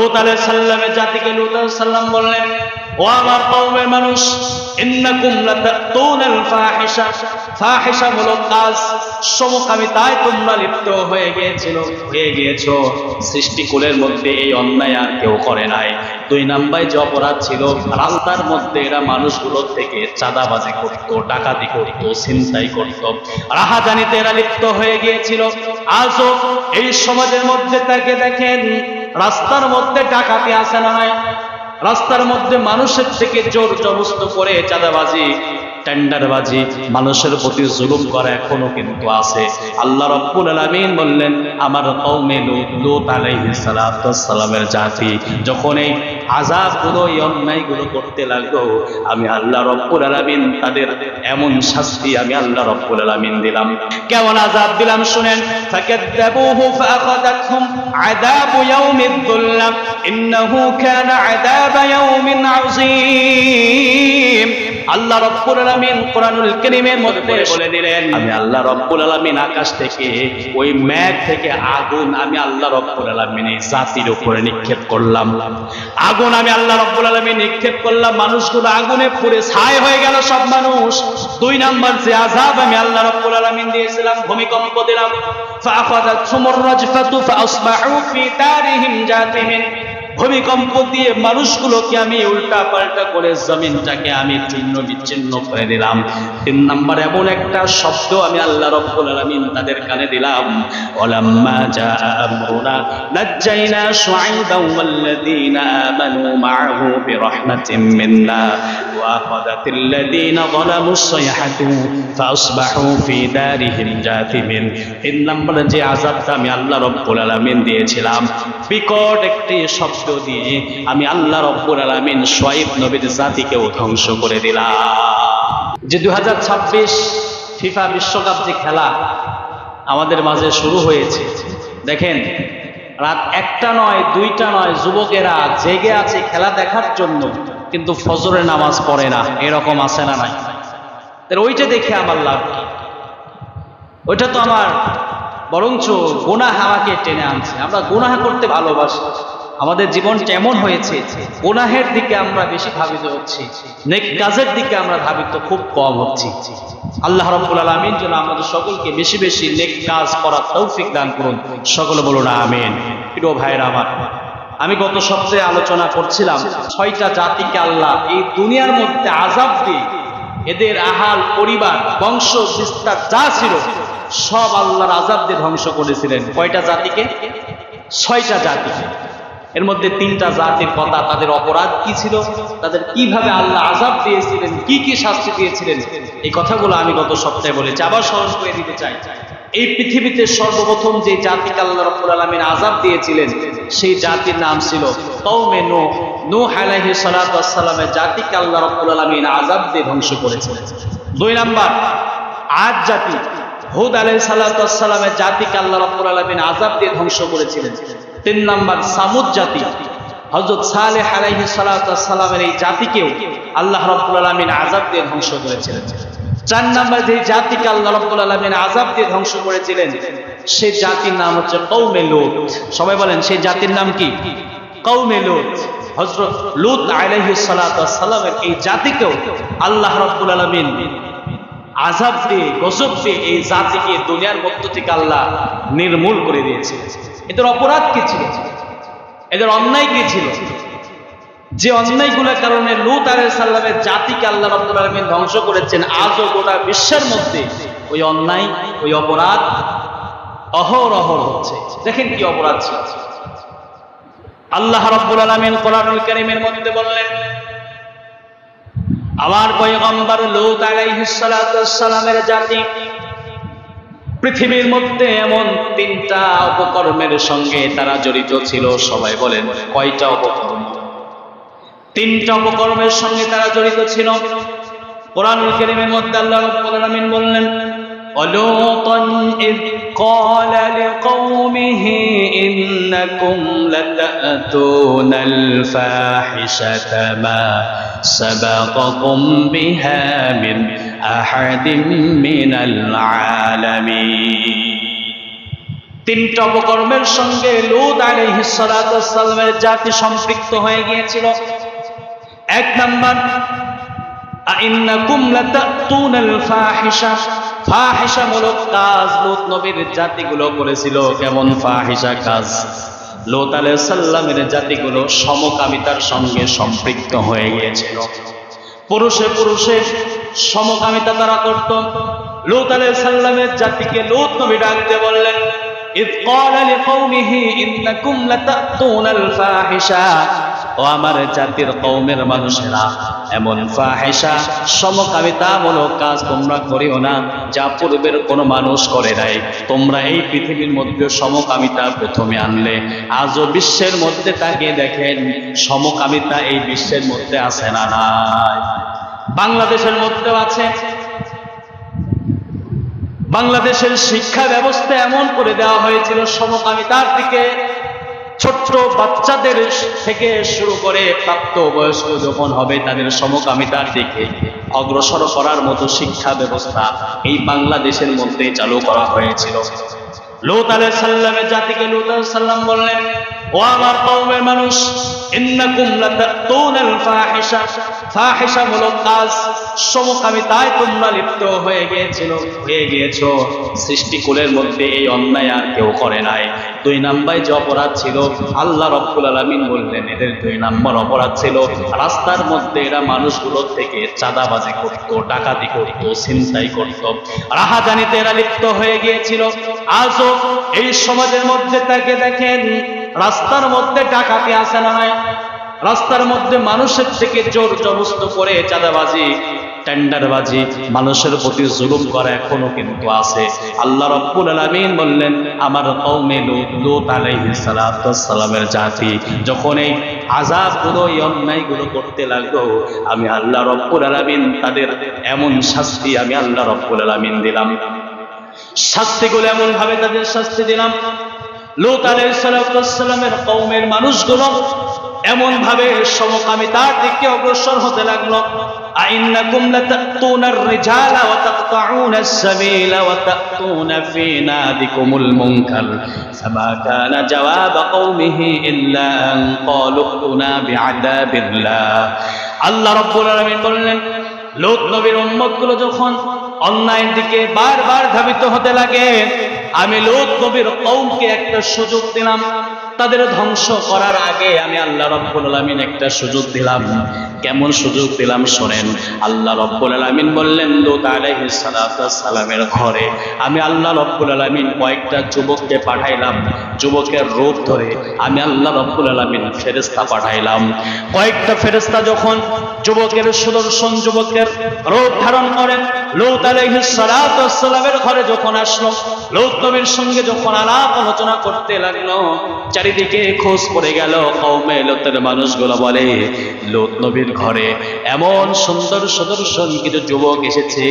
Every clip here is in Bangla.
লূত আলাইহিস সালামের জাতিকে লূত আলাইহিস সালাম বললেন, ও আমার কওমের মানুষ, ইন্নাকুম লাতাতুনাল ফাহিশা, ফাহিশামূলক কাজ, সমকামিতায় তোমরা লিপ্ত হয়ে গিয়েছো। সৃষ্টিকুলের মধ্যে এই অন্যায় আর কেউ করে নাই। 2 নাম্বার যে অপরাধ ছিল, রাস্তার মধ্যে এরা মানুষগুলোর থেকে চাঁদাবাজি করত, ডাকাতি করত, ছিনতাই করত, রাহাজানিতে এরা লিপ্ত হয়ে গিয়েছিল। আজও এই সমাজের মধ্যে তাকে দেখেন, রাস্তার মধ্যে ডাকাতি আছে না নাই? রাস্তার মধ্যে মানুষের থেকে জোর জবরদস্ত করে চাঁদাবাজি, টেন্ডারবাজি, মানুষের প্রতি জুলুম করা এখনো কিন্তু আছে। আল্লাহ রাব্বুল আলামিন বললেন, আমার কওমে লূত আলাইহিস সালামের জাতি যখন এই আযাবগুলো, এই অন্যায়গুলো করতে লাগলো, আমি আল্লাহ রাব্বুল আলামিন তাদের এমন শাস্তি আমি আল্লাহ রাব্বুল আলামিন দিলাম। কেমন আযাব দিলাম শুনেন। ফাকাযাবুহু ফাআখাযাতহুম আযাবু ইয়াউমিদ যুল্লাম ইন্নাহু কানা আযাবা ইয়াউমিন আযীম। আল্লাহ রাব্বুল আলামিন কোরআনুল কারীমের মধ্যে বলে দিলেন, আমি আল্লাহ রাব্বুল আলামিন আকাশ থেকে ওই মেঘ থেকে আগুন আমি আল্লাহ রাব্বুল আলামিন এই জাতির উপরে নিক্ষেপ করলাম। আগুন আমি আল্লাহ রাব্বুল আলামিন নিক্ষেপ করলাম, মানুষগুলো আগুনে পুড়ে ছাই হয়ে গেল সব মানুষ। 2 নাম্বার যে আযাব আমি আল্লাহ রাব্বুল আলামিন দিয়েছিলাম, ভূমিকম্প দিলাম। ফাআখাযাতহুমুর রাজফাতু ফাআসবাহু ফি দারিহিম জাথিমিন। ভূমিকম্প দিয়ে মানুষগুলোকে আমি উল্টা পাল্টা করে জমিনটাকে আমি ছিন্ন বিচ্ছিন্ন করে দিলাম। 3 নাম্বার এমন একটা শব্দ আমি আল্লাহ রাব্বুল আলামিন তাদের কানে দিলাম, ওয়ালাম্মা জাআ আমরুনা নাজ্জাইনা শুআইবা ওয়াল্লাযীনা আমানু মা'আহু বিরাহমাতিন মিন্না ওয়া আখাযাতিল লাযীনা যালামুস সাইহাতু ফাআসবাহু ফি দারিহিম জাথিমিন। 3 নাম্বার যে আযাবটা আমি আল্লাহ রাব্বুল আলামিন দিয়েছিলাম, বিকট একটি শব্দ দিয়ে আমি আল্লাহ রাব্বুল আলামিন শুআইব নবীর জাতিকেও ধ্বংস করে দিলাম। যে 2026 ফিফা বিশ্বকাপ যে খেলা আমাদের মাঝে শুরু হয়েছে, দেখেন রাত 1টা নয় 2টা নয় যুবকেরা জেগে আছে খেলা দেখার জন্য, কিন্তু ফজরের নামাজ পড়ে না। এরকম আছে না নাই? তাহলে ওইটা দেখে আমার লাভ কি? ওইটা তো আমার বরঞ্চ গুনাহ আমাকে টেনে আনছে। আমরা গুনাহ করতে ভালোবাসি, আমাদের জীবনটা এমন হয়েছে গুনাহের দিকে আমরা বেশি ধাবিত হচ্ছি, নেক কাজের দিকে আমরা ধাবিত খুব কম হচ্ছি। আল্লাহ রাব্বুল আলামিন যেন আমাদের সকলকে বেশি বেশি নেক কাজ করার তৌফিক দান করুন। সকলে বলুন আমিন। প্রিয় ভাইরা আমার, আমি গত সপ্তাহে আলোচনা করছিলাম 6টা জাতিকে আল্লাহ এই দুনিয়ার মধ্যে আযাব দিয়ে এদের আহাল পরিবার বংশ বিস্তার যা ছিল সব আল্লাহর আযাব দিয়ে ধ্বংস করেছিলেন। কয়টা জাতিকে? 6টা জাতিকে। এর মধ্যে 3টা জাতির কথা, তাদের অপরাধ কি ছিল, তাদের কিভাবে আল্লাহ আযাব দিয়েছিলেন, কি কি শাস্তি দিয়েছিলেন, এই কথাগুলো আমি গত সপ্তাহে বলেছি। আবার স্মরণ করে দিতে চাই, এই পৃথিবীতে সর্বপ্রথম যে জাতিকে আল্লাহ রাব্বুল আলামিন আযাব দিয়েছিলেন সেই জাতির নাম ছিল কওমে নূহ। নূহ আলাইহিস সালাতু ওয়াস সালামের জাতিকে আল্লাহ রাব্বুল আলামিন আযাব দিয়ে ধ্বংস করেছিলেন। 2 নাম্বার আদ জাতি, হুদ আলাইহিস সালাতু ওয়াস সালামের জাতিকে আল্লাহ রাব্বুল আলামিন আযাব দিয়ে ধ্বংস করেছিলেন। 3 নাম্বার সামুদ জাতি, হযরত সালেহ আলাইহিস সালাতু ওয়াস সালামের এই জাতিকেও আল্লাহ রাব্বুল আলামিন আযাব দিয়ে ধ্বংস করেছিলেন। 4 নাম্বার যে জাতিকে আল্লাহ রাব্বুল আলামিন আযাব দিয়ে ধ্বংস করেছিলেন সেই জাতির নাম হচ্ছে কওমে লূত। সবাই বলেন সেই জাতির নাম কি? কওমে লূত। হযরত লূত আলাইহিস সালাতু ওয়াস সালামের এই জাতিকেও আল্লাহ রাব্বুল আলামিন আযাব দিয়ে, গজব দিয়ে এই জাতিকে দুনিয়ার মধ্য থেকে আল্লাহ নির্মূল করে দিয়েছে। এদের অপরাধ কি ছিল? এদের অন্যায় কি ছিল? যে অন্যায়গুলোর কারণে লূত আলাইহিস সালামের জাতিকে আল্লাহ রাব্বুল আলামিন ধ্বংস করেছেন, আজও গোটা বিশ্বের মধ্যে ওই অন্যায়, ওই অপরাধ অহরহ হচ্ছে। দেখেন কি অপরাধ ছিল। আল্লাহ রাব্বুল আলামিন কোরআনুল কারীমের মধ্যে বললেন, আমার পয়গম্বর লূত আলাইহিস সালাতু ওয়াস সালামের জাতি পৃথিবীর মধ্যে এমন 3টা অপকর্মের সঙ্গে তারা জড়িত ছিল। সবাই বলেন কয়টা অপকর্ম? 3টা অপকর্মের সঙ্গে তারা জড়িত ছিল। কোরআনুল কারীমের মধ্যে আল্লাহ রাব্বুল আলামিন বললেন, ওয়ালুতান ইয ক্বালা লিকওমিহি ইন্নাকুম লাতাতুনাল ফাহিশাতা মা সাবাকাকুম বিহা মিন আহাদিম মিনাল আলামিন। তিনটা অপকর্মের সঙ্গে লূত আলাইহিস সালাতু ওয়াস সালামের জাতি সম্পৃক্ত হয়ে গিয়েছিল। এক নাম্বার, আইন্নাকুম লাতাতুনাল ফাহিশা, ফাহিশামূলক কাজ লূত নবীর জাতিগুলো করেছিল। কেমন ফাহিশা কাজ? লূত আলাইহিস সালামের জাতিগুলো সমকামিতার সঙ্গে সম্পৃক্ত হয়ে গিয়েছিল। পুরুষে পুরুষে সমকামিতা তারা করত। লূত আলাইহিস সালামের জাতিকে লূত নবী ডাক দিয়ে বললেন, ইয ক্বালা লিকওমিহি ইন্নাকুম লাতাতুনাল ফাহিশা, ও আমার জাতির কওমের মানুষেরা, এমন ফাহিশা সমকামিতামূলক কাজ তোমরা করিও না যা পূর্বের কোনো মানুষ করে নাই। তোমরা এই পৃথিবীর মধ্যে সমকামিতা প্রথমে আনলে, আজও বিশ্বের মধ্যে তাকিয়ে দেখেন সমকামিতা এই বিশ্বের মধ্যে আছে না নাই? বাংলাদেশের মধ্যেও আছে। বাংলাদেশের শিক্ষা ব্যবস্থা এমন করে দেওয়া হয়েছিল সমকামিতার দিকে ছোট্ট বাচ্চাদের থেকে শুরু করে প্রাপ্তবয়স্ক যখন হবে তাদের সমকামিতার দিকে অগ্রসর করার মতো শিক্ষা ব্যবস্থা এই বাংলাদেশের মধ্যে চালু করা হয়েছিল। লূত আলাইহিস সালামের জাতিকে লূত আলাইহিস সালাম বললেন, ও আমার কওমের মানুষ, ইন্নাকুম লাতাতুনাল ফাহিশা, ফাহিশামূলক কাজ সমকামিতায় তোমরা লিপ্ত হয়ে গিয়েছো। সৃষ্টিকুলের মধ্যে এই অন্যায় আর কেউ করে নাই। দুই নাম্বার যে অপরাধ ছিল, আল্লাহ রাব্বুল আলামিন বললেন এদের দুই নাম্বার অপরাধ ছিল রাস্তার মধ্যে এরা মানুষগুলোর থেকে চাঁদাবাজি করত, ডাকাতি করত, ছিনতাই করত, রাহাজানিতে এরা লিপ্ত হয়ে গিয়েছিল। আজও এই সমাজের মধ্যে তাকে দেখেন রাস্তার মধ্যে ডাকাতি আছে না নাই? রাস্তার মধ্যে মানুষের থেকে জোর জবরদস্ত করে চাঁদাবাজি, টেন্ডারবাজি, মানুষের প্রতি জুলুম করা এখনো কিন্তু আছে। আল্লাহ রাব্বুল আলামিন বললেন আমার কওমে লূত আলাইহিস সালাতু ওয়াস সালামের জাতি যখন এই আযাবগুলো, এই অন্যায়গুলো করতে লাগলো, আমি আল্লাহ রাব্বুল আলামিন তাদের এমন শাস্তি আমি আল্লাহ রাব্বুল আলামিন দিলাম। শাস্তিগুলো এমন ভাবে তাদের শাস্তি দিলাম, লূত আলাইহিস সালাতু ওয়াস সালামের কওমের মানুষগুলো এমন ভাবে সমকামিতার দিকে অগ্রসর হতে লাগলো। আইন্নাকুম লাতাতুনার রিজালা ওয়া তাকতাউনাস সাবিলা ওয়া তাতুনা ফি নাদিকুমুল মুনকার ফামা কানা জাওয়াব কওমিহি ইল্লা আন ক্বালু কুনা বিআযাবিল্লাহ। আল্লাহ রাব্বুল আলামিন বললেন লূত নবীর উম্মতগুলো যখন অন্যায়ের দিকে বারবার ধাবিত হতে লাগে, আমি লূত নবীর কওমকে একটা সুযোগ দিলাম। তাদের ধ্বংস করার আগে আমি আল্লাহ রাব্বুল আলামিন একটা সুযোগ দিলাম। কেমন সুযোগ দিলাম শোনেন। আল্লাহ রাব্বুল আলামিন বললেন লূত আলাইহিস সালাতু ওয়াস সালামের ঘরে আমি আল্লাহ রাব্বুল আলামিন কয়েকটা যুবককে পাঠাইলাম। যুবকের রূপ ধরে আমি আল্লাহ রাব্বুল আলামিন ফেরেশতা পাঠাইলাম। কয়েকটা ফেরেশতা যখন যুবকের সুদর্শন যুবকের রূপ ধারণ করেন লূত আলাইহিস সালাতু ওয়াস সালামের ঘরে যখন আসলো, লূত নবীর সঙ্গে যখন আলাপ আলোচনা করতে লাগলো, চারিদিকে খোঁজ পড়ে গেল। কওমে লূতের মানুষগুলো বলে লূত নবীর ঘরে এমন সুন্দর সুদর্শন কিছু যুবক এসেছে,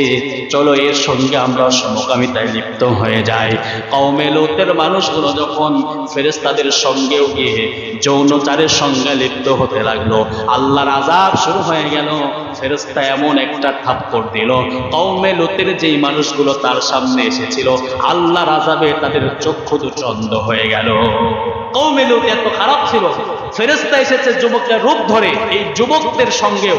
চলো এর সঙ্গে আমরা সমকামিতায় লিপ্ত হয়ে যাই। কওমে লূতের মানুষগুলো যখন ফেরেশতাদের সঙ্গেও গিয়ে যৌনচারের সঙ্গে লিপ্ত হতে লাগলো, আল্লাহর আযাব শুরু হয়ে গেল। ফেরেশতা এমন একটা থাপ্পড় দিল, কওমে লূতের যেই মানুষগুলো তার সামনে এসেছিল আল্লাহর আযাবে তাদের চক্ষু দুটো অন্ধ হয়ে গেল। কওমে লূত এত খারাপ ছিল, ফেরেশতা এসেছে যুবকের রূপ ধরে, এই যুবকদের সঙ্গেও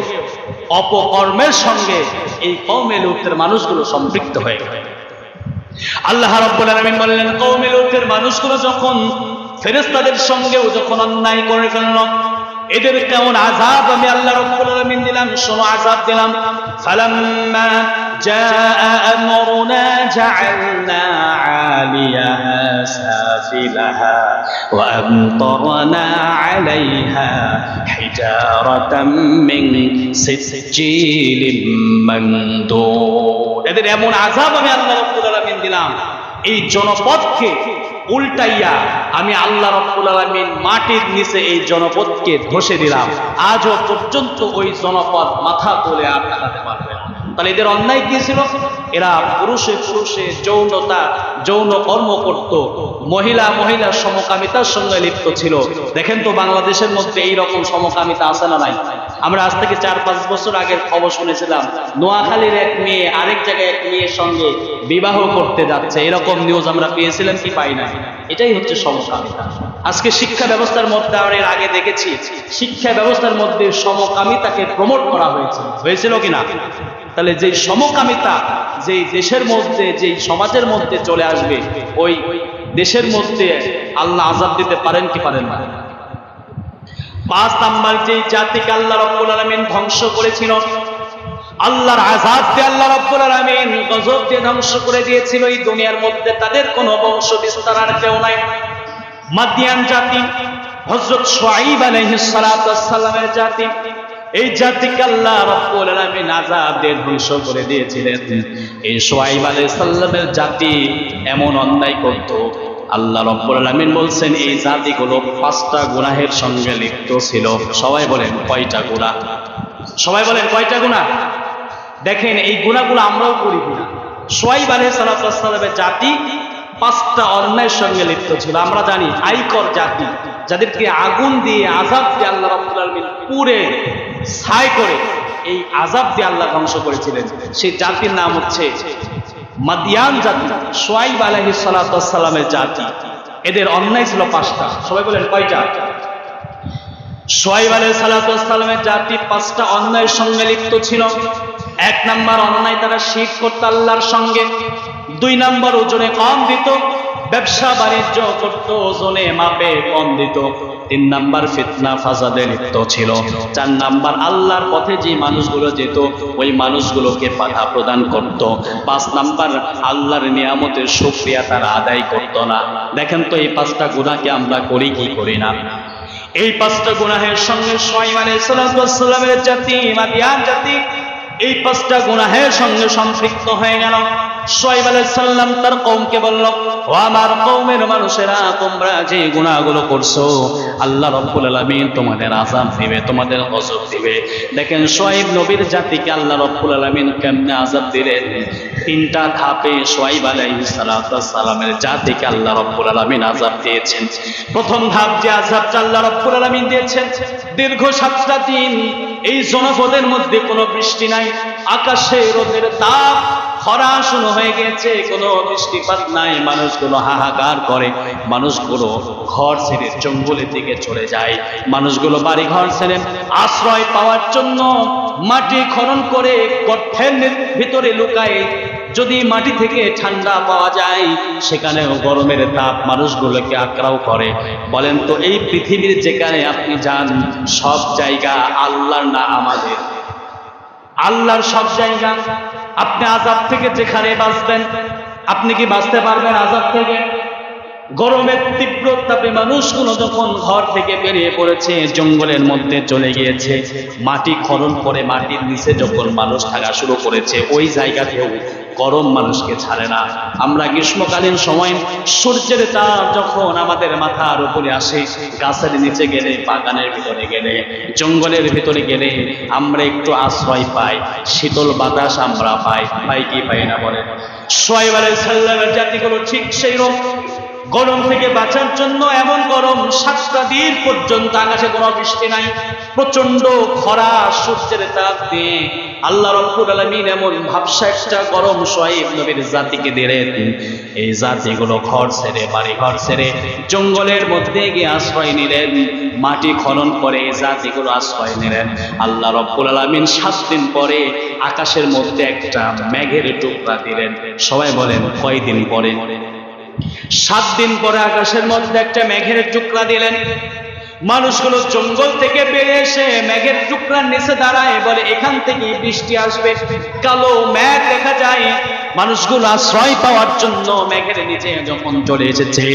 অপকর্মের সঙ্গে এই কওমে লূতের মানুষগুলো সম্পৃক্ত হয়ে গেল। আল্লাহ রাব্বুল আলামিন বললেন কওমে লূতের মানুষগুলো যখন ফেরেশতাদের সঙ্গেও যখন অন্যায় করে ফেলল, এদের কেমন আযাব আমি আল্লাহ রাব্বুল আলামিন দিলাম, শোনো আযাব দিলাম। ফালাম্মা জাআ আমরুনা জাআলনা আলিয়াহা সাফিলাহা ওয়া আমতারনা আলাইহা হিজারাতাম মিন সিজজিলিম মানদুদ। এদের এমন আযাব আমি আল্লাহ রাব্বুল আলামিন দিলাম, এই জনপদকে উল্টাইয়া আমি আল্লাহ রাব্বুল আলামিন মাটির নিচে এই জনপদকে ধসে দিলাম। আজও পর্যন্ত ওই জনপদ মাথা তুলে আর তাকাতে পারবে না। তাহলে এদের অন্যায় কি ছিল? এরা পুরুষে পুরুষে যৌন কর্ম করত, মহিলা মহিলা সমকামিতার সঙ্গে লিপ্ত ছিল। দেখেন তো বাংলাদেশের মধ্যে এইরকম সমকামিতা আছে না নাই? আমরা আজ থেকে 4-5 বছর আগের খবর শুনেছিলাম, নোয়াখালীর এক মেয়ে আরেক জায়গায় এক মেয়ের সঙ্গে বিবাহ করতে যাচ্ছে, এরকম নিউজ আমরা পেয়েছিলাম কি পাই না? এটাই হচ্ছে সমকামিতা। আজকে শিক্ষা ব্যবস্থার মধ্যে আমরা এর আগে দেখেছি, শিক্ষা ব্যবস্থার মধ্যে সমকামিতাকে প্রমোট করা হয়েছিল কিনা? তাহলে যে সমকামিতা যেই দেশের মধ্যে, যেই সমাজের মধ্যে চলে আসবে, ওই দেশের মধ্যে আল্লাহ আযাব দিতে পারেন কি পারেন না? 5 নাম্বার যে জাতিকে আল্লাহ রাব্বুল আলামিন ধ্বংস করেছিল, আল্লাহর আযাব দিয়ে আল্লাহ রাব্বুল আলামিন গজব দিয়ে ধ্বংস করে দিয়েছিল, এই দুনিয়ার মধ্যে তাদের কোনো বংশ বিস্তার আর কেউ নাই। মাদিয়ান জাতি, হযরত শুআয়ব আলাইহিস সালাতু ওয়াস সালামের জাতি, এই জাতিকে আল্লাহ রাব্বুল আলামিন আযাব দিয়ে ধ্বংস করে দিয়েছিলেন। এই শুআয়ব আলাইহিস সালামের জাতি এমন অন্যায় করত, আল্লাহ রাব্বুল আলামিন বলছেন এই জাতিগুলো 5টা গুনাহের সঙ্গে লিপ্ত ছিল। সবাই বলেন কয়টা গুনাহ? সবাই বলেন কয়টা গুনাহ? দেখেন এই গুনাহগুলো আমরাও করি কিনা। শুআয়ব আলাইহিস সালামের জাতি 5টা অন্যায়ের সঙ্গে লিপ্ত ছিল। আমরা জানি আইকর জাতি, যাদেরকে আগুন দিয়ে আযাব দিয়ে আল্লাহ রাব্বুল আলামিন পুড়ে ছাই করে এই আযাব দিয়ে আল্লাহ ধ্বংস করেছিলেন, সেই জাতির নাম হচ্ছে মাদিয়ান জাতি, শুআয়ব আলাইহিস সালামের জাতি। এদের অন্যায় ছিল 5টা। সবাই বলেন কয়টা? শুআয়ব আলাইহিস সালামের জাতি 5টা অন্যায়ের সঙ্গে লিপ্ত ছিল। 1 নাম্বার অন্যায়, তারা শিরক করত আল্লাহর সঙ্গে। 2 নাম্বার ওজনে কম দিত, ব্যবসা বাণিজ্য করত, ওজনে মাপে কম দিত। 3 নাম্বার ফিতনা ফাসাদে লিপ্ত ছিল। 4 নাম্বার আল্লাহর পথে যে মানুষগুলো যেত ওই মানুষগুলোকে বাধা প্রদান করত। 5 নাম্বার আল্লাহর নিয়ামতের শুকরিয়া তারা আদায় করত না। দেখেন তো এই 5টা গুনাহকে আমরা করি কি করি না? এই 5টা গুনাহের সঙ্গে শুআয়ব আলাইহিস সালামের জাতি, মাদিয়ান জাতি এই 5টা গুনাহের সঙ্গে সম্পৃক্ত হয়ে গেল। শুআয়ব আলাইহিস সালাম তার কওমকে বলল, ও আমার কওমের মানুষেরা, তোমরা যে গুনাহগুলো করছো আল্লাহ রাব্বুল আলামিন তোমাদের আযাব দিবে, তোমাদের গজব দিবে। দেখেন শুআয়ব নবীর জাতিকে আল্লাহ রাব্বুল আলামিন কেমনে আযাব দিলেন। 3টা ধাপে শুআয়ব আলাইহিস সালামের জাতিকে আল্লাহ রাব্বুল আলামিন আযাব দিয়েছেন। প্রথম ধাপ যে আযাবটা আল্লাহ রাব্বুল আলামিন দিয়েছেন, দীর্ঘ 7টা দিন এই জনপদের মধ্যে কোনো বৃষ্টি নাই, আকাশে রোদের তাপ, খরা শুরু হয়ে গেছে, কোনো বৃষ্টিপাত নাই। মানুষগুলো হাহাকার করে, মানুষগুলো ঘর ছেড়ে জঙ্গলের দিকে চলে যায়, মানুষগুলো বাড়ি ঘর ছেড়ে আশ্রয় পাওয়ার জন্য মাটি খনন করে গর্তের ভিতরে লুকায়। যদি মাটি থেকে ঠান্ডা পাওয়া যায়, সেখানেও গরমের তাপ মানুষগুলোকে আক্রাও করে। বলেন তো এই পৃথিবীর যেখানে আপনি যান, সব জায়গা আল্লাহর না আমাদের? আল্লাহর সব জায়গা। আপনি আযাব থেকে যেখানে বাঁচবেন, আপনি কি বাঁচতে পারবেন আযাব থেকে? গরমের তীব্র তাপে মানুষগুলো যখন ঘর থেকে বেরিয়ে পড়েছে, জঙ্গলের মধ্যে চলে গিয়েছে, মাটি খনন করে মাটির নিচে যখন মানুষ থাকা শুরু করেছে, ওই জায়গাতেও গরম মানুষকে ছাড়ে না। আমরা গ্রীষ্মকালীন সময় সূর্যের তাপ যখন আমাদের মাথার উপরে আসে, গাছের নিচে গেলে, বাগানের ভিতরে গেলে, জঙ্গলের ভিতরে গেলে আমরা একটু আশ্রয় পাই, শীতল বাতাস আমরা পাই কি পাই না বলেন? শুআয়ব আলাইহিস সালামের জাতিগুলো ঠিক সেই রকম। গরম থেকে বাঁচার জন্য এমন গরম, 7টা দিন পর্যন্ত আকাশে কোনো বৃষ্টি নাই, প্রচন্ড খরা, সূর্যের তাপ দিয়ে আল্লাহ রাব্বুল আলামিন এমন ভাবসা একটা গরম শুআয়ব নবীর জাতিকে দিলেন। এই জাতিগুলো ঘর ছেড়ে, বাড়ি ঘর ছেড়ে জঙ্গলের মধ্যে গিয়ে আশ্রয় নিলেন, মাটি খনন করে এই জাতিগুলো আশ্রয় নিলেন। আল্লাহ রাব্বুল আলামিন 7 দিন পরে আকাশের মধ্যে একটা মেঘের টুকরা দিলেন। সবাই বলেন কয়দিন পরে? 7 দিন পরে আকাশের মধ্যে একটা মেঘের টুকরা দিলেন। মানুষগুলো জঙ্গল থেকে বেরিয়ে এসে মেঘের টুকরার নিচে দাঁড়ায়, বলে এখান থেকে বৃষ্টি আসবে। কালো মেঘ দেখা যায়, মানুষগুলো আশ্রয় পাওয়ার জন্য মেঘের নিচে যখন চলে এসেছে,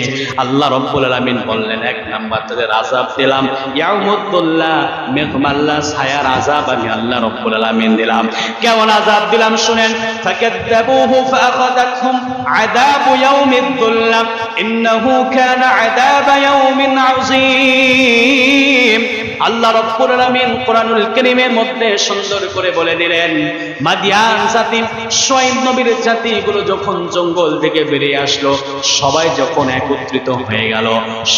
আল্লাহ রাব্বুল আলামিন বললেন 1 নাম্বার তাদের আযাব দিলাম, ইয়াউমুদ্দুল্লাহ, মেঘমাল্লা ছায়ার আযাব আমি আল্লাহ রাব্বুল আলামিন দিলাম। কেমন আযাব দিলাম শুনেন। ফাকাযাবুহু ফাআখাযাতহুম আযাবু ইয়াউমিদ্দুল্লাহ ইন্নাহু কানা আযাবা ইয়াউমিন আযীম। আল্লাহ রাব্বুল আলামিন কোরআনুল কারীমের মধ্যে সুন্দর করে বলে দিলেন, মাদিয়ান জাতি, শুআয়ব নবীর জাতিগুলো যখন জঙ্গল থেকে বেরিয়ে আসলো, সবাই যখন একত্রিত হয়ে গেল,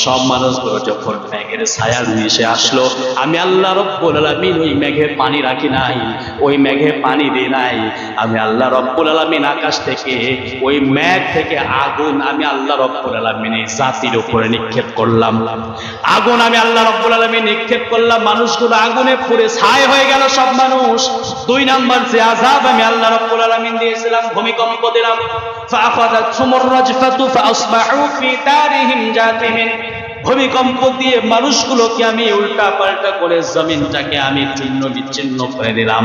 সব মানুষগুলো যখন মেঘের ছায়ার নিচে আসলো, আমি আল্লাহ রাব্বুল আলামিন ওই মেঘে পানি রাখি নাই, ওই মেঘে পানি দিই নাই। আমি আল্লাহ রাব্বুল আলামিন আকাশ থেকে ওই মেঘ থেকে আগুন আমি আল্লাহ রাব্বুল আলামিন এই জাতির উপরে নিক্ষেপ করলাম। আগুন আমি আল্লাহ রাব্বুল আলামিন নিক্ষেপ করলাম, মানুষগুলো আগুনে পুড়ে ছাই হয়ে গেল সব মানুষ। 2 নাম্বার যে আযাব আমি আল্লাহ রাব্বুল আলামিন দিয়েছিলাম, ভূমিকম্প দিলাম। ফাআখাযাতহুমুর রাজফাতু ফাআসবাহু ফি দারিহিম জাথিমিন। ভূমিকম্প দিয়ে মানুষগুলোকে আমি উল্টা পাল্টা করে জমিনটাকে আমি চূর্ণ বিচ্ছিন্ন করে দিলাম।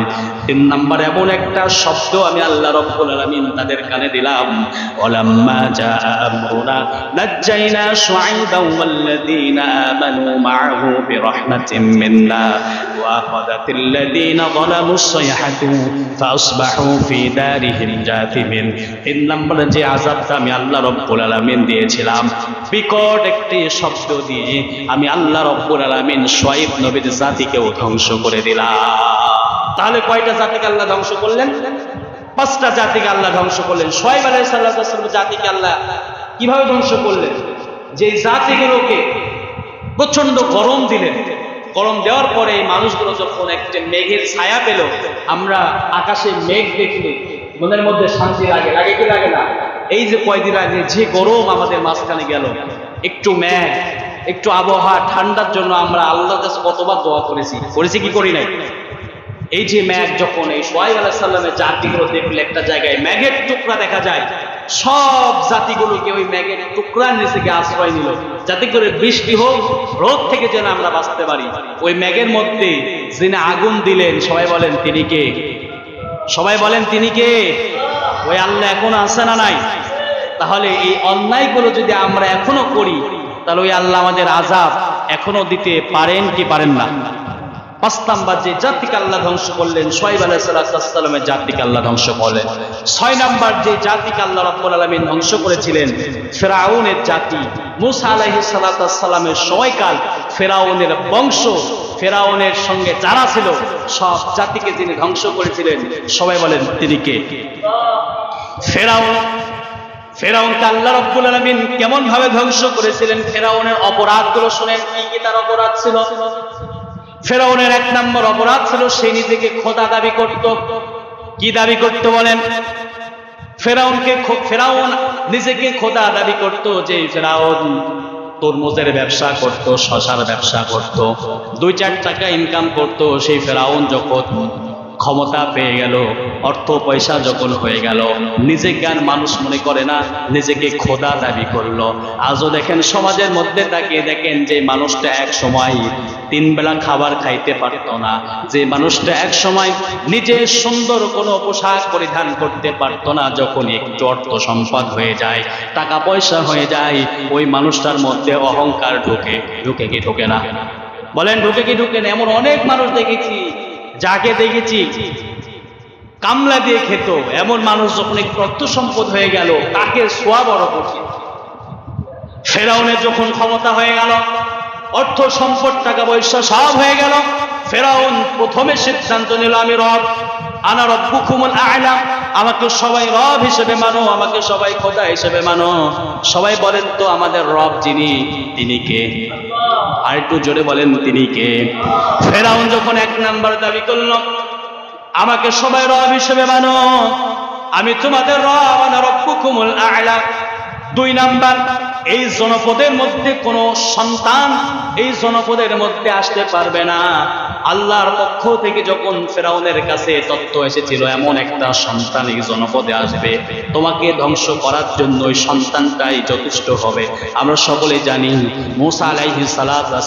3 নাম্বার এমন একটা শব্দ আমি আল্লাহ রাব্বুল আলামিন তাদের কানে দিলাম, ওয়ালাম্মা জাআ আমরুনা নাজ্জাইনা শুআইবান ওয়াল্লাযীনা আমানু মা'আহু বিরাহমাতিন মিন্না ওয়া আখাযাতিল লাযীনা যালামুস সাইহাতু ফাআসবাহু ফি দারিহিম জাথিমিন। 3 নাম্বার যে আযাবটা আমি আল্লাহ রাব্বুল আলামিন দিয়েছিলাম, বিকট একটি শব্দ দিয়ে আমি আল্লাহ রাব্বুল আলামিন শুআয়ব নবীর জাতিকেও ধ্বংস করে দিলাম। তাহলে কয়টা জাতিকে আল্লাহ ধ্বংস করলেন? 5টা জাতিকে আল্লাহ ধ্বংস করলেন। শুআয়ব আলাইহিস সালাম জাতিকে আল্লাহ কিভাবে ধ্বংস করলেন? যে জাতিগুলোকে প্রচন্ড গরম দিলেন, গরম দেওয়ার পরে এই মানুষগুলো যখন একটা মেঘের ছায়া পেল, আমরা আকাশে মেঘ দেখলে মনের মধ্যে শান্তি লাগে, লাগে কি লাগে না? এই যে কয়দিন আগে যে গরম আমাদের মাঝখানে গেল, একটু মেঘ, একটু আবহাওয়া ঠান্ডার জন্য আমরা আল্লাহর কাছে কতবার দোয়া করেছি কি করি নাই? এই যে মেঘ যখন এই শুআয়ব আলাইহিস সালামের জাতিগুলো দেখলে একটা জায়গায় মেঘের টুকরা দেখা যায়, সব জাতিগুলোকে ওই মেঘের টুকরার নিচে গিয়ে আশ্রয় নিল, যাতে করে বৃষ্টি হোক, রোদ থেকে যেন আমরা বাঁচতে পারি। ওই মেঘের মধ্যে যিনি আগুন দিলেন, সবাই বলেন তিনি কে? সবাই বলেন তিনি কে? ওই আল্লাহ এখন আছে না নাই? তাহলে এই অন্যায়গুলো যদি আমরা এখনো করি, তাহলে ওই আল্লাহ আমাদের আযাব এখনো দিতে পারেন কি পারেন না? 5 নাম্বার যে জাতিকে আল্লাহ ধ্বংস করলেন, শুআয়ব আলাইহিস সালামের জাতিকে আল্লাহ ধ্বংস করলেন। 6 নাম্বার যে জাতিকে আল্লাহ রাব্বুল আলামিন ধ্বংস করেছিলেন, ফিরআউনের জাতি। মূসা আলাইহিস সালামের সময়কাল ফিরআউনের বংশ, ফিরআউনের সঙ্গে যারা ছিল সব জাতিকে যিনি ধ্বংস করেছিলেন, সবাই বলেন তিনি কে? ফেরাউনকে আল্লাহ রাব্বুল আলামিন কেমন ভাবে ধ্বংস করেছিলেন? ফেরাউনের অপরাধগুলো শুনেন, কি কি তার অপরাধ ছিল? ফেরাউনের 1 নম্বর অপরাধ ছিল সে নিজেকে খোদা দাবি করত। কি দাবি করত বলেন? ফেরাউন নিজেকে খোদা দাবি করত। যে ফেরাউন তরমুজের ব্যবসা করত, শশার ব্যবসা করত, 2-4 টাকা ইনকাম করত। সেই ফেরাউন যখন ক্ষমতা পেয়ে গেল, অর্থ পয়সা যখন হয়ে গেল, নিজেকে আর মানুষ মনে করে না, নিজেকে খোদা দাবি করলো। আজও দেখেন সমাজের মধ্যে তাকিয়ে দেখেন, যে মানুষটা এক সময় 3 বেলা খাবার খাইতে পারতো না, যে মানুষটা এক সময় নিজে সুন্দর কোনো পোশাক পরিধান করতে পারতো না, যখন একটু অর্থ সম্পদ হয়ে যায়, টাকা পয়সা হয়ে যায়, ওই মানুষটার মধ্যে অহংকার ঢুকে কি ঢুকে না? বলেন ঢুকে কি ঢুকে না? এমন অনেক মানুষ দেখেছি, যাকে দেখেছি কামলা দিয়ে খেত, এমন মানুষ যখন একটু অর্থ সম্পদ হয়ে গেল, তাকে ছোঁয়া বড় কঠিন। ফেরাউনের যখন ক্ষমতা হয়ে গেল, অর্থ সম্পদ টাকা পয়সা সব হয়ে গেল, ফেরাউন প্রথমে সিদ্ধান্ত নিল, আমি রব, আনা রব্বুকুমুল আ'লা, আমাকে সবাই রব হিসেবে মানো, আমাকে সবাই খোদা হিসেবে মানো। সবাই বলেন তো আমাদের রব যিনি, তিনি কে? আর একটু জোরে বলেন তিনি কে? ফেরাউন যখন 1 নাম্বার দাবি করল, আমাকে সবাই রব হিসেবে মানো, আমি তোমাদের রব, আনা রব্বুকুমুল আ'লা। 2 নাম্বার, এই জনপদের মধ্যে কোনো সন্তান এই জনপদের মধ্যে আসতে পারবে না। আল্লাহর পক্ষ থেকে যখন ফেরাউনের কাছে তথ্য এসেছিল এমন একটা সন্তান এই জনপদে আসবে, তোমাকে ধ্বংস করার জন্য ওই সন্তানটাই যথেষ্ট হবে। আমরা সকলে জানি মূসা আলাইহিস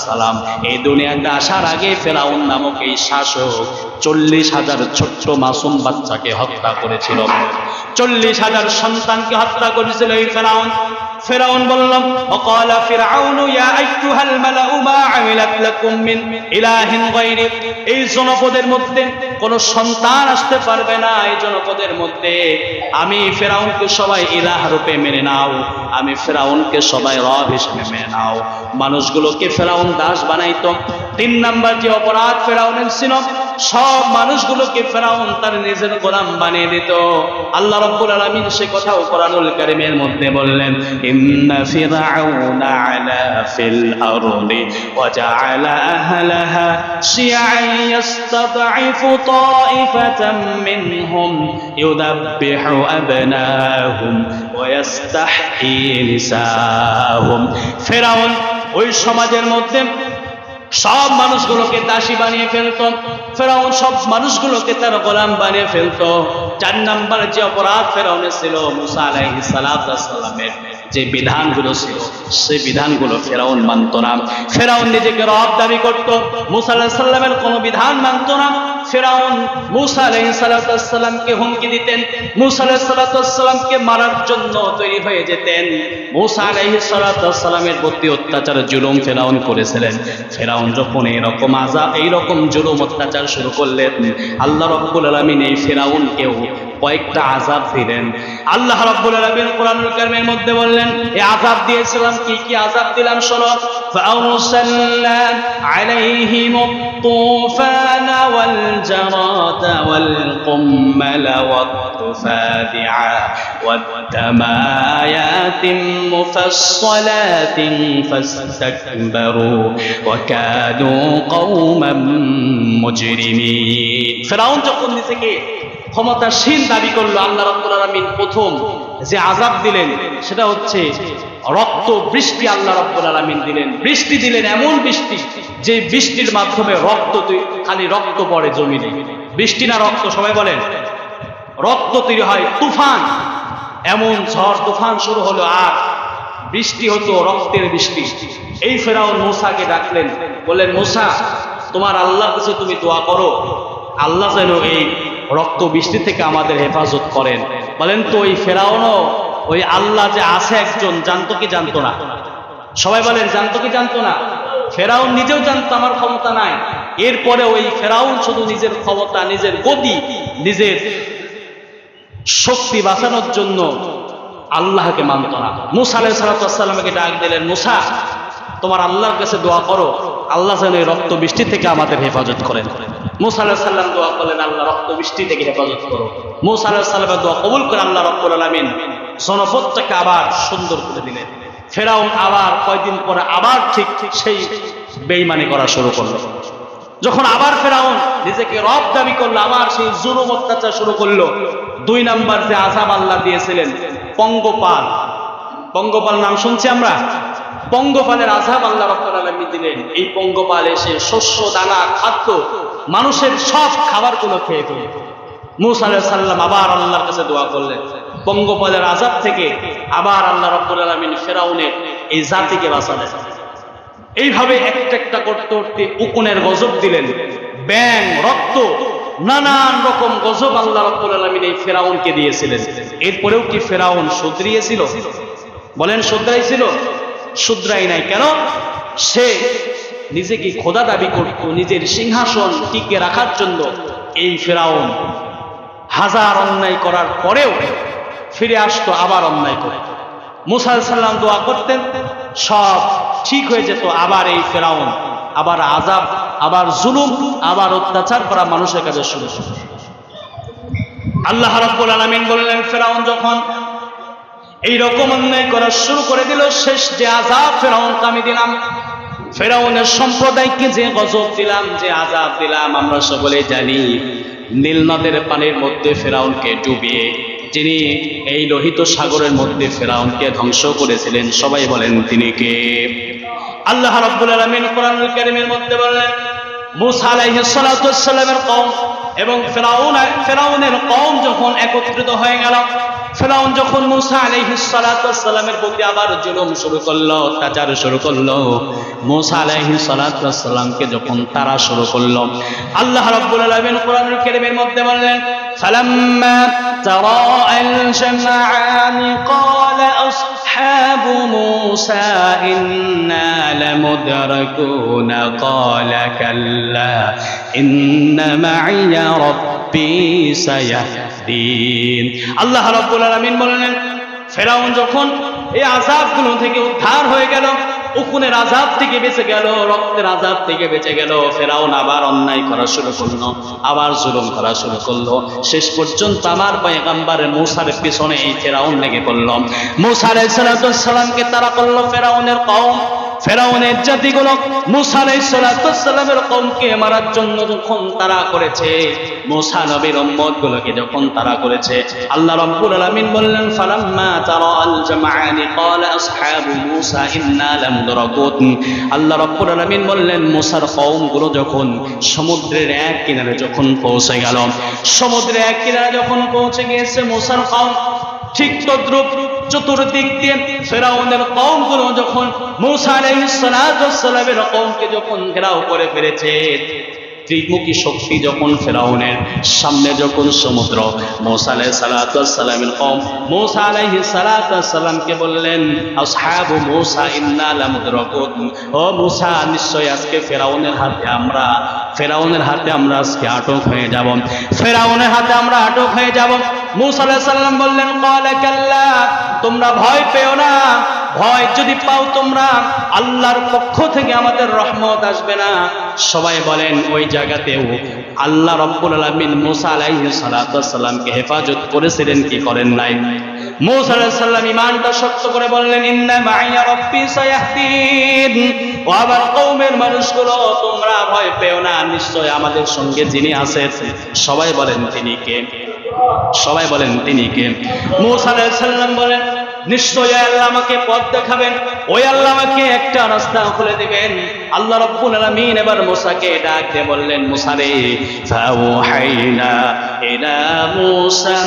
সালাম এই দুনিয়াতে আসার আগে ফেরাউন নামক এই শাসক 40,000 ছোট্ট মাসুম বাচ্চাকে হত্যা করেছিল। 40,000 সন্তানকে হত্যা করেছিল এই ফেরাউন। ফেরাউন বলল, ওয়াকালা ফিরআউনু ইয়া আইয়ুহাল মালাউ মা আমিলাত লাকুম মিন ইলাহিন গায়রি। এই জনপদের মধ্যে কোন সন্তান আসতে পারবে না, এই জনপদের মধ্যে আমি ফেরাউনকে সবাই ইলাহ রূপে মেনে নাও, আমি ফেরাউনকে সবাই রব হিসেবে মেনে নাও। মানুষগুলোকে ফেরাউন দাস বানাইতো। 3 নাম্বার যে অপরাধ ফেরাউনের ছিল, সব মানুষগুলোকে ফেরাউন তার নিজের গোলাম বানিয়ে দিত। আল্লাহ রাব্বুল আলামিন সে কথাও কোরআনুল কারীমের মধ্যে বললেন, ইন্না ফিরআউনা আলা ফিল আরদি ওয়া জাআলা আহলাহা শিয়া'আন ইয়াস্তাদঈফু তা'iফাতাম মিনহুম ইউদাব্বিহু আবনাহুম ওয়া ইয়াস্তাহয়ী নিসাহুম। ফেরাউন ওই সমাজের মধ্যে সব মানুষগুলোকে দাসী বানিয়ে ফেলতো। ফেরাউন সব মানুষগুলোকে তার গোলাম বানিয়ে ফেলতো। 4 নাম্বার যে অপরাধ ফেরাউনের ছিল, মুসা আলাইহিস সালামের যে বিধানগুলো ছিল সেই বিধানগুলো ফেরাউন মানত না। ফেরাউন নিজেকে রব দাবি করত, মুসা আলাইহিস সালামের কোনো বিধান মানত না। ফেরাউন মুসা আলাইহিস সালামকে হুমকি দিতেন, মুসা আলাইহিস সালামকে মারার জন্য তৈরি হয়ে যেতেন। মুসা আলাইহিস সালামের প্রতি অত্যাচার জুলুম ফেরাউন করেছিলেন। ফেরাউন যখন এইরকম আযাব, এইরকম জুলুম অত্যাচার শুরু করলেন, আল্লাহ রাব্বুল আলামিন এই ফেরাউনকেও কয়েকটা আযাব দিলেন। আল্লাহ রাব্বুল আলামিন কোরআনুল কারীমের মধ্যে বললেন, এই আযাব দিয়েছিলাম, কি কি আযাব দিলাম শোনো। ফাআরসালনা আলাইহিমুত তুফানা ওয়াল জারাদা ওয়াল কুম্মালা ওয়াত তুফাদিআ ওয়াদ দামা আয়াতিন মুফাসসালাতিন ফাস্তাকবারু ওয়া কানু কওমান মুজরিমিন। ফেরাউন যখন নিজেকে ক্ষমতাশীল দাবি করলো, আল্লাহ রাব্বুল আলামিন প্রথম যে আযাব দিলেন সেটা হচ্ছে রক্ত বৃষ্টি। আল্লাহ রাব্বুল আলামিন দিলেন, বৃষ্টি দিলেন, এমন বৃষ্টি যে বৃষ্টির মাধ্যমে রক্ত, খালি রক্ত পড়ে জমিনে। বৃষ্টি না রক্ত, সবাই বলেন, রক্ত তৈরি হয়। তুফান, এমন ঝড় তুফান শুরু হলো আর বৃষ্টি হতো রক্তের বৃষ্টি। এই ফেরাউন মুসাকে ডাকলেন, বললেন, মুসা তোমার আল্লাহর কাছে তুমি দোয়া করো, আল্লাহ যেন এই রক্ত বৃষ্টি থেকে আমাদের হেফাজত করেন। বলেন তো ওই ফেরাউনও ওই আল্লাহ যে আছে একজন জানতো কি জানতো না? সবাই বলেন, জানতো কি জানতো না? ফেরাউন নিজেও জানতো আমার ক্ষমতা নাই, এরপরে ওই ফেরাউন শুধু নিজের ক্ষমতা, নিজের গতি, নিজের শক্তি বাঁচানোর জন্য আল্লাহকে মানত না। মুসা আলাইহিস সালামকে ডাক দিলেন, মুসা তোমার আল্লাহর কাছে দোয়া করো, আল্লাহ যেন এই রক্ত বৃষ্টি থেকে আমাদের হেফাজত করেন। মুসা আলাইহিস সালাম দোয়া করলেন, আল্লাহ রক্ত বৃষ্টি থেকে হেফাজত করো। মুসা আলাইহিস সালামের দোয়া কবুল করে আল্লাহ রাব্বুল আলামিন জনপদটাকে আবার সুন্দর করে দিলেন। ফেরাউন আবার কয়েকদিন পরে আবার ঠিক সেই বেঈমানি করা শুরু করলো। যখন আবার ফেরাউন নিজেকে রব দাবি করলো, আবার সেই জুলুম অত্যাচার শুরু করলো। 2 নাম্বার যে আযাব আল্লাহ দিয়েছিলেন, পঙ্গপাল। পঙ্গপাল নাম শুনছি আমরা, পঙ্গপালের আযাব আল্লাহ রাব্বুল আলামিন দিলেন। এই পঙ্গপাল এসে শস্য, দানা, খাদ্য, মানুষের সব খাবারগুলো খেয়ে ফেলে। মুসা আলাইহিস সালাম আবার আল্লাহর কাছে দোয়া করলেন, পঙ্গপালের আযাব থেকে আবার আল্লাহ রাব্বুল আলামিন ফেরাউনের এই জাতিকে বাঁচালেন। এইভাবে একটা একটা করতে করতে উকুনের গজব দিলেন, ব্যাং, রক্ত, নানান রকম গজব আল্লাহ রাব্বুল আলামিন এই ফেরাউনকে দিয়েছিলেন। এরপরেও কি ফেরাউন শুধরিয়েছিল? বলেন, শুধরাইছিল? শুধরাই নাই। কেন? সে নিজেকে খোদা দাবি করত, নিজের সিংহাসন টিকে রাখার জন্য। এই ফেরাউন হাজার অন্যায় করার পরেও ফিরে আসতো আবার অন্যায় করে। মুসা আলাইহিস সালাম দোয়া করতেন, সব ঠিক হয়ে যেত। আবার এই ফেরাউন আবার আযাব, আবার জুলুম, আবার অত্যাচার করা মানুষের কাছে শুরু। আল্লাহ রাব্বুল আলামিন বললেন, ফেরাউন যখন এই রকম অন্যায় করা শুরু করে দিল, শেষ যে আযাব ফেরাউনকে আমি দিলাম, ফেরাউনের সম্প্রদায়কে যে গজব দিলাম, যে আযাব দিলাম, আমরা সকলেই জানি। নীল নদের পানির মধ্যে ফেরাউনকে ডুবিয়ে যিনি এই লোহিত সাগরের মধ্যে ফেরাউনকে ধ্বংস করেছিলেন, সবাই বলেন তিনি কে? আল্লাহ রাব্বুল আলামিন কোরআনুল কারীমের মধ্যে বললেন, মুসা আলাইহিস সালামের কওম এবং ফেরাউনের কওম যখন একত্রিত হয়ে গেল, ফেরাউন যখন মুসা আলাইহিস সালামের প্রতি আবার জুলুম শুরু করলো, অত্যাচার শুরু করলো, মুসা আলাইহিস সালামকে যখন তারা শুরু করলো, আল্লাহ রাব্বুল আলামিন কোরআনুল কারীমের মধ্যে বললেন, فلما تراءى الجمعان قال أصحاب موسى إنا لمدركون قال كلا إن معي ربي سيهدين আল্লাহ রাব্বুল আলামিন বললেন ফেরাউন যখন এই আযাবগুলো থেকে উদ্ধার হয়ে গেল, উকুনের আযাব থেকে বেঁচে গেল, রক্তের আযাব থেকে বেঁচে গেল, ফেরাউন আবার অন্যায় করা শুরু করলো, আবার জুলুম করা শুরু করলো। শেষ পর্যন্ত আমার পয়গম্বর মূসার পিছনে এই ফেরাউন লেগে পড়ল। মূসা আলাইহিস সালামকে তারা করলো ফেরাউনের কওম, ফেরাউনের জাতিগুলো মূসা আলাইহিস সালামের কওমকে মারার জন্য যখন তারা করেছে, মূসা নবীর উম্মতগুলোকে যখন তারা করেছে, আল্লাহ রাব্বুল আলামিন বললেন ফালাম্মা তারাআল জামআনি ক্বালা আসহাবু মূসা ইন্না লামুদরাকুন। আল্লাহ রাব্বুল আলামিন বললেন মূসার কওমগুলো যখন সমুদ্রের এক কিনারে যখন পৌঁছে গেল, সমুদ্রের এক কিনারে যখন পৌঁছে গিয়েছে মূসার কওম, ঠিক তদ্রূপ চতুর্দিক দিয়ে ফেরাউনের কওমগুলো যখন মূসা আলাইহিস সালামের কওমকে যখন ঘেরাও করে ফেলেছে, ত্রিমুখী শক্তি যখন ফেরাউনের সামনে যখন সমুদ্র, মূসা আলাইহিস সালামের কওম মূসা আলাইহিস সালামকে বললেন আসহাবু মূসা ইন্না লামুদরাকুন, ও মূসা নিশ্চয় আজকে ফেরাউনের হাতে আমরা আজকে আটক হয়ে যাব, ফেরাউনের হাতে আমরা আটক হয়ে যাব। মূসা আলাইহিস সালাম বললেন ক্বালা কাল্লা, তোমরা ভয় পেও না, ভয় যদি পাও তোমরা আল্লাহর পক্ষ থেকে আমাদের রহমত আসবে না। সবাই বলেন ওই জায়গাতেও আল্লাহ রাব্বুল আলামিন মূসা আলাইহিস সালামকে হেফাজত করেছিলেন কি করেন নাই? মূসা আলাইহিস সালাম ঈমানটা শক্ত করে বললেন ইন্না মাইয়া রাব্বি সায়াহদিন, ও আমার কওমের মানুষগুলো তোমরা ভয় পেও না, নিশ্চয় আমাদের সঙ্গে যিনি আছেন। সবাই বলেন তিনি কে? সবাই বলেন তিনি কে? মূসা আলাইহিস সালাম বলেন নিশ্চয় আল্লাহ আমাকে পথ দেখাবেন, ওই আল্লাহ আমাকে একটা রাস্তা খুলে দিবেন। আল্লাহ রাব্বুল আলামিন এবার মূসাকে ডাক দিয়ে বললেন মূসা রে ফাওহাইনা ইলা মূসা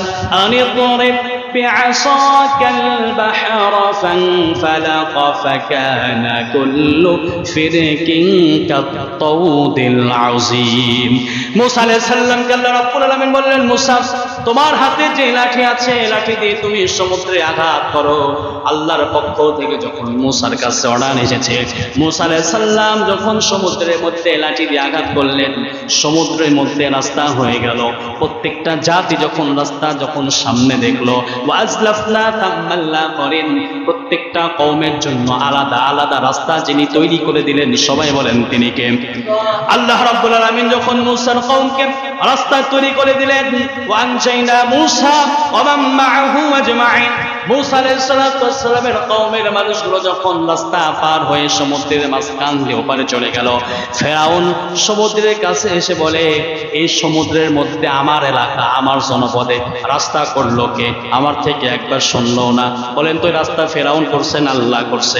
আনিদরিব বিআসাকাল বাহরা ফানফালাক ফাকানা কুল্লু ফিরকিন কাত-তাউদিল আযীম। মূসা আলাইহিস সালামকে আল্লাহ রাব্বুল আলামিন বললেন মূসা তোমার হাতে যে লাঠি আছে, লাঠি দিয়ে তুমি সমুদ্রে আঘাত করো। আল্লাহর পক্ষ থেকে যখন মূসার কাছে অর্ডার এসেছে, মূসা আলাইহিস সালাম যখন সমুদ্রের মধ্যে লাঠি দিয়ে আঘাত করলেন, সমুদ্রের মধ্যে রাস্তা হয়ে গেল। প্রত্যেকটা জাতি যখন রাস্তা যখন সামনে দেখলো, ওয়াজলাফনা তামাল্লা করেন, প্রত্যেকটা কওমের জন্য আলাদা আলাদা রাস্তা যিনি তৈরি করে দিলেন। সবাই বলেন তিনি কে? আল্লাহ রাব্বুল আলামিন যখন মূসার কওমকে রাস্তা তৈরি করে দিলেন, ওয়ানজাইনা মূসা ওয়া মান মাআহু আজমাইন, মূসা আলাইহিস সালামের কওমের মানুষগুলো যখন রাস্তা পার হয়ে সমুদ্রের মাঝখান দিয়ে ওপারে চলে গেল, ফেরাউন সমুদ্রের কাছে এসে বলে এই সমুদ্রের মধ্যে আমার এলাকা, আমার জনপদে রাস্তা করলো কে? আমার থেকে একবার শুনলো না? বলেন তো রাস্তা ফেরাউন করছে না আল্লাহ করছে?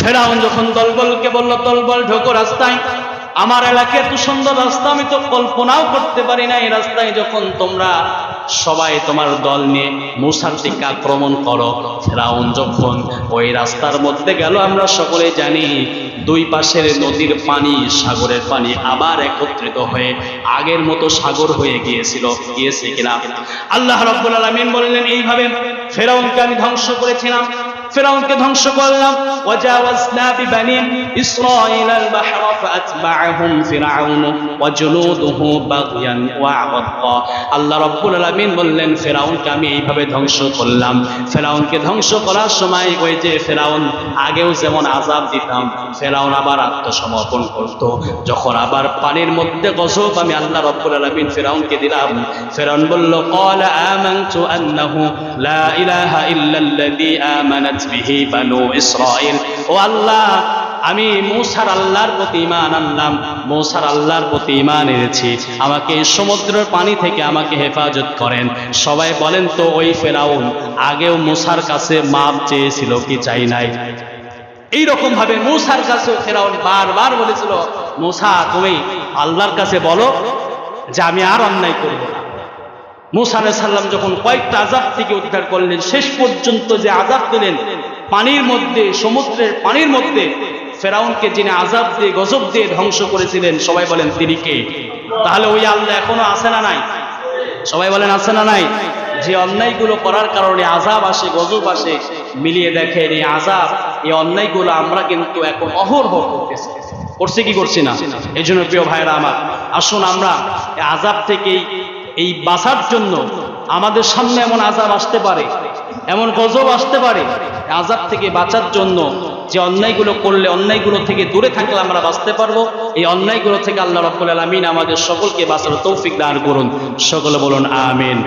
ফেরাউন যখন দলবলকে বলল দলবল ঢোকো রাস্তায়, আমার এলাকায় এত সুন্দর রাস্তা আমি তো কল্পনাও করতে পারি না। এই রাস্তায় যখন তোমরা সবাই তোমার দল নিয়ে মূসার দিকে আক্রমণ করো, ফেরাউন যখন ওই রাস্তার মধ্যে গেল, আমরা সকলে জানি দুই পাশের নদীর পানি, সাগরের পানি আবার একত্রিত হয়ে আগের মতো সাগর হয়ে গিয়েছে কিনা? আল্লাহ রাব্বুল আলামিন বললেন এইভাবে ফেরাউনকে আমি ধ্বংস করেছিলাম, ফেরাউনকে ধ্বংস করলাম। ওয়াজাওয়াজনা বিবানি ইসরাঈল আল বাহরা ফাআতবাআহুম ফিরআউন ওয়া জুনুদুহু বাগয়ান ওয়া আবাদা। আল্লাহ রাব্বুল আলামিন বললেন ফেরাউনকে আমি এইভাবে ধ্বংস করলাম। ফেরাউনকে ধ্বংস করার সময় ওই যে ফেরাউন আগেও যেমন আযাব দিতাম, ফেরাউন আবার আত্মসমর্পণ করত। যখন আবার পানির মধ্যে গজব আমি আল্লাহ রাব্বুল আলামিন ফেরাউনকে দিলাম, ফেরাউন বলল ক্বালা আমানতু আন্নাহু লা ইলাহা ইল্লাল্লাযী আমানাত বিহি বানু ইসরাঈল। ও আল্লাহ আমি মূসার আল্লাহর প্রতি ঈমান আনলাম, মূসার আল্লাহর প্রতি ঈমান এনেছি, আমাকে সমুদ্রের পানি থেকে আমাকে হেফাজত করেন। সবাই বলেন তো ওই ফেরাউন আগেও মূসার কাছে মাপ চেয়েছিল কি চাই নাই? এইরকম ভাবে মূসার কাছে ফেরাউন বারবার বলেছিল মূসা তুমি আল্লাহর কাছে বলো যে আমি আর অন্যায় করব না। মূসা আলাইহিস সালাম যখন কয়েকটা আযাব থেকে উদ্ধার করলেন, শেষ পর্যন্ত যে আযাব দিলেন পানির মধ্যে, সমুদ্রের পানির মধ্যে, ফেরাউনকে যিনি আযাব দিয়ে গজব দিয়ে ধ্বংস করেছিলেন, সবাই বলেন তিনি কে? তাহলে ওই আল্লাহ এখনো আছে না নাই? সবাই বলেন আছে না নাই? যে অন্যায়গুলো করার কারণে আযাব আসে, গজব আসে, মিলিয়ে দেখেন এই আযাব, এই অন্যায়গুলো আমরা কিন্তু এখন অহরহ করতেছি। করছি কি করছি না? এই জন্য প্রিয় ভাইরা আমার, আসুন আমরা এই আযাব থেকে এই বাঁচার জন্য, আমাদের সামনে এমন আযাব আসতে পারে, এমন গজব আসতে পারে, আযাব থেকে বাঁচার জন্য যে অন্যায়গুলো করলে, অন্যায়গুলো থেকে দূরে থাকলে আমরা বাঁচতে পারবো। এই অন্যায়গুলো থেকে আল্লাহ রাব্বুল আলামিন আমাদের সকলকে বাঁচার তৌফিক দান করুন। সকলে বলুন আমিন।